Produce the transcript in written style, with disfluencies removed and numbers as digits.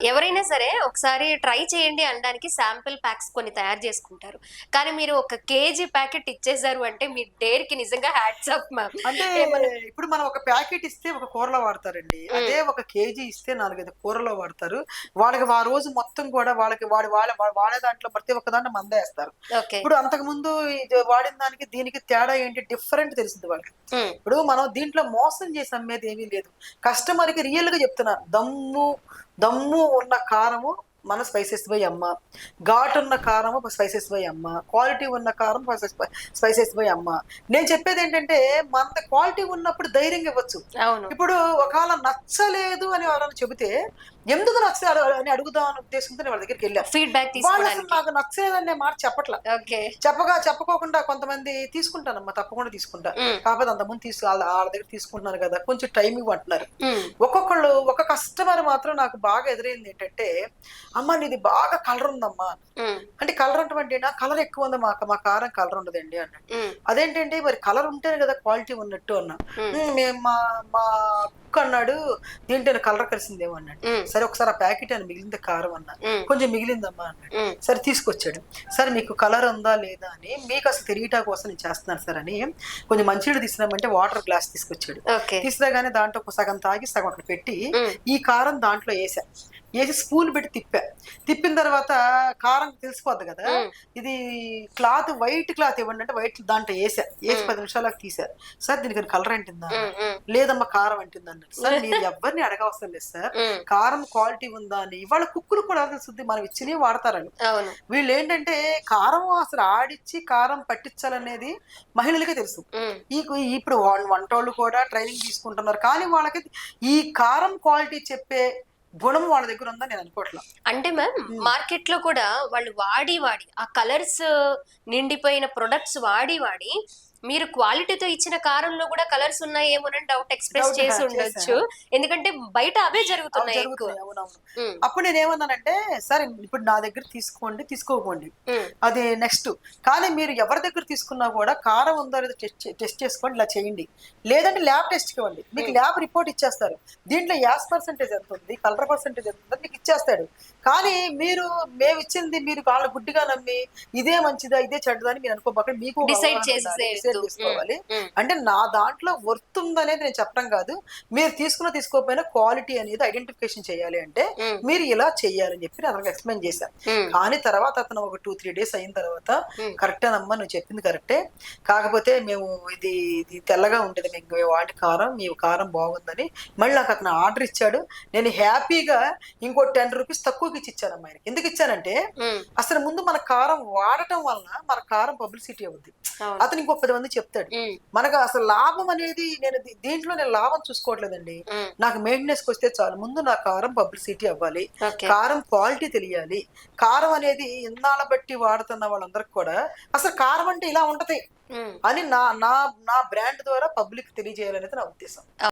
ఎవరైనా సరే ఒకసారి ట్రై చేయండి అనడానికి శాంపిల్ ప్యాక్స్ కొన్ని తయారు చేసుకుంటారు. కానీ మీరు ఒక కేజీ ప్యాకెట్ ఇచ్చేసారు అంటే మీ డేర్‌కి నిజంగా హ్యాట్స్ ఆఫ్ మ్యామ్. అంటే ఏమన్నా ఇప్పుడు మనం ఒక ప్యాకెట్ ఇస్తే ఒక కూరలో వాడతారండి. హ్మ్. అదే ఒక కేజీ ఇస్తే 4, 5 కూరల్లో వాడతారు. వాళ్ళకి ఆ రోజు మొత్తం కూడా వాళ్ళకి వాడు వాడే దాంట్లో ప్రతి ఒక్క దాంట్లో మందేస్తారు. ఓకే. ఇప్పుడు అంతకుముందు ఇది వాడిన దానికి దీనికి తేడా ఏంటి డిఫరెంట్ తెలిసింది వాళ్ళకి. హ్మ్. ఇప్పుడు మనం దీంట్లో మోసం చేసి అమ్మేది ఏమీ లేదు. కస్టమర్‌కి రియల్‌గా చెప్తున్నాను. దమ్ము ఉన్న కారము మన స్పైసెస్ బై అమ్మ. ఘాటున్న కారము స్పైసెస్ బై అమ్మ. క్వాలిటీ ఉన్న కారం స్పైసెస్ బై అమ్మ. నేను చెప్పేదేంటంటే మనది క్వాలిటీ ఉన్నప్పుడు ధైర్యంగా ఇవ్వచ్చు. అవును. ఇప్పుడు ఒకవేళ నచ్చలేదు అని ఎవరైనా చెబితే ఎందుకు నచ్చలేదు అని అడుగుదాం అనే ఉద్దేశంతో నేను వాళ్ళ దగ్గరికెళ్ళా. ఫీడ్‌బ్యాక్ వాళ్ళసలు తీసుకోవడానికి. నాకు నచ్చలేదనే మాట చెప్పట్ల. ఓకే. చెప్పుకోకుండా కొంతమంది తీసుకుంటానమ్మా తప్పకుండా తీసుకుంటా. హ్మ్. కాకపోతే అంతకుముందు ఆళ్ళ దగ్గర తీసుకుంటున్నాను కదా! కొంచెం టైమ్ ఇవ్వంటున్నారు. హ్మ్. ఒక కస్టమర్ మాత్రం నాకు బాగా ఎదురైందేంటంటే, "అమ్మ నీది బాగా కలర్ ఉందమ్మా." హ్మ్. అంటే కలర్ అంటే నా కలర్ ఎక్కువ ఉంది మా కారం కలర్ ఉండదండి అన్నాడు. హ్మ్. అదేంటండి మరి కలర్ ఉంటేనే కదా క్వాలిటీ ఉన్నట్టు అన్నా. హ్మ్. మేము మా మా కుక్ అన్నాడు దీంట్లో కలర్ కలిసిందేమో అన్నాడు. హ్మ్. సరే ఒకసారి ఆ ప్యాకెట్ అని మిగిలింది కారం అన్నా. హ్మ్. కొంచెం మిగిలిందమ్మా అన్నాడు. హ్మ్. సరే తీసుకొచ్చాడు. సరే మీకు కలర్ ఉందా లేదా అని మీకు అసలు తెలియటా కోసం నేను చేస్తున్నాను సార్ అని కొంచెం మంచినీళ్ళు తీసుకురామంటే వాటర్ గ్లాస్ తీసుకొచ్చాడు. ఓకే. తీసుకురాగానే దాంట్లో ఒక సగం తాగి సగం అక్కడ పెట్టి హ్మ్. ఈ కారం దాంట్లో ఏసా. ఏసి స్పూన్ పెట్టి తిప్పా. తిప్పిన తర్వాత కారం తెలిసిపోద్ది కదా! హ్మ్. ఇది వైట్ క్లాత్ ఇవ్వండి అంటే వైట్ దాంట్లో ఏసా. ఏసి హ్మ్. 10 నిమిషాలకు తీసా. సార్ దీనికి కలర్ అంటిందా హ్మ్. అన్నారు. హ్మ్. లేదమ్మా కారం అంటిందన్నారు. సార్ మీరు ఎవ్వరిని అడగవసరం లేదు సార్. హ్మ్. కారం క్వాలిటీ ఉందా అని. ఇవాళ కుక్కులు కూడా తెలుసుద్ది మనం ఇచ్చినవి వాడతారని. అవును. వీళ్ళేంటంటే కారం అసలు ఆడిచ్చి కారం పట్టించాలనేది మహిళలకే తెలుసు. హ్మ్. ఈ ఇప్పుడు వంటోళ్ళు కూడా ట్రైనింగ్ తీసుకుంటున్నారు. కానీ వాళ్ళకి ఈ కారం క్వాలిటీ చెప్పే గుణం వాళ్ళ దగ్గర ఉందని నేను అనుకోవట్లా. అంటే మ్యామ్ హ్మ్. మార్కెట్‌లో కూడా వాళ్ళు వాడి ఆ కలర్స్ నిండిపోయిన ప్రొడక్ట్స్ వాడి మీరు క్వాలిటీతో ఇచ్చిన కారంలో కూడా కలర్స్ ఉన్నాయేమోనని డౌట్ ఎక్స్‌ప్రెస్ డౌట్ చేసి చేసా. ఉండొచ్చు. ఎందుకంటే బయట అవే అవి జరుగుతున్నాయి ఎక్కువ. జరుగుతున్నాయి. అవునవును. హ్మ్. అప్పుడు నేనేమన్నానంటే, సరే ఇప్పుడు నా దగ్గర తీసుకోండి, తీసుకోకపోండి. హ్మ్. అది నెక్స్ట్. కానీ మీరు ఎవరి దగ్గర తీసుకున్నా కూడా కారం ఉందో లేదో టెస్ట్ చేసుకోండి. ఇలా చేయండి. లేదంటే ల్యాబ్ టెస్ట్‌కి ఇవ్వండి. మీకు హ్మ్. ల్యాబ్ రిపోర్ట్ ఇచ్చేస్తారు. దీంట్లో యాస్ పర్సెంటేజ్ ఎంతుంది, కలర్ పర్సెంటేజ్ ఎంతుందని మీకు ఇచ్చేస్తాడు. కానీ మేమిచ్చింది మీరు వాళ్ళ గుడ్డిగా నమ్మి ఇదే మంచిదా, ఇదే చెడ్డదా అని మీరు అనుకోబాకండి. మీకు ఒక డిసైడ్ అవగాహన ఉండాలి. డిసైడ్ చేసేసేయొద్దు. హ్మ్. చేసుకోవాలి. హ్మ్. అంటే నా దాంట్లో వర్త్ ఉందనేది నేను చెప్పడం కాదు. మీరు తీసుకున్నా తీసుకోకపోయినా క్వాలిటీ అనేది ఐడెంటిఫికేషన్ చేయాలి అంటే హ్మ్. మీరు ఇలా చెయ్యాలని చెప్పి నేను అతనికి ఎక్స్ప్లెయిన్ చేశాను. హ్మ్. కానీ తర్వాత అతను ఒక 2, 3 డేస్ అయిన తర్వాత హ్మ్. కరెక్టేనమ్మా నువ్వు చెప్పింది కరెక్టే. కాకపోతే మేము ఇది తెల్లగా ఉండేది మేము వాటి కారం మీ కారం బాగుందని మళ్ళీ నాకు అతను ఆర్డర్ ఇచ్చాడు. నేను హ్యాపీగా ఇంకో రూ. 10 తక్కువకి ఇచ్చానమ్మా ఆయనకి. ఎందుకు ఇచ్చానంటే హ్మ్. అసలు ముందు మన కారం వాడటం వలన మన కారం పబ్లిసిటీ అవుద్ది. అవును. అతను ఇంకో 10 మందికి చెప్తాడు. హ్మ్. మనకు అసలు లాభం అనేది దీంట్లో నేను లాభం చూసుకోవట్లేదండి. హ్మ్. నాకు మెయింటెనెన్స్‌కొస్తే చాలు. ముందు నా కారం పబ్లిసిటీ అవ్వాలి. ఓకే. కారం క్వాలిటీ తెలియాలి. కారం అనేది ఇన్నాళ్ళ బట్టి వాడుతున్న వాళ్ళందరికి కూడా అసలు కారం అంటే ఇలా ఉంటది హ్మ్. అని నా నా నా బ్రాండ్ ద్వారా పబ్లిక్‌కి తెలియజేయాలనేది నా ఉద్దేశం.